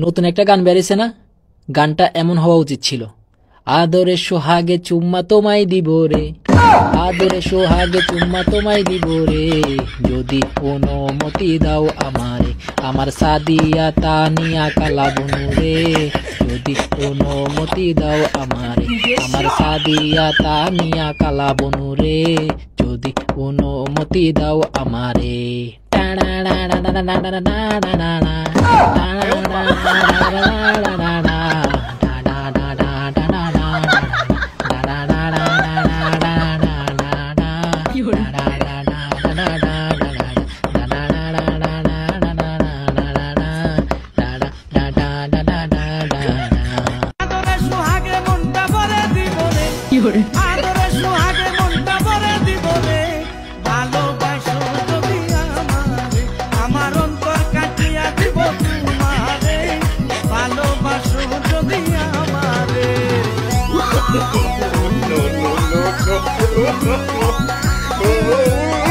নতুন একটা গান বেরিয়েছে না, গানটা এমন হওয়া উচিত ছিল, আদরে সোহাগে চুম্মা তোমায় দিব রে, আদরে সোহাগে চুম্মা তোমায় দিব রে, যদি অনুমতি দাও আমারে, আমার সাদিয়া তানিয়া কালা বনু রে, যদি অনুমতি দাও আমারে, আমার সাদিয়া তানিয়া কালা বনু রে, যদি অনুমতি দাও আমারে। আদরে সোহাগে মনটা ভরে দিব রে, ভালোবাসো যদি আমারে, আমার অন্তর কাটিয়া দিব তোমারে, ভালোবাসো যদি আমারে। No, no, no, no, no, no, no, no.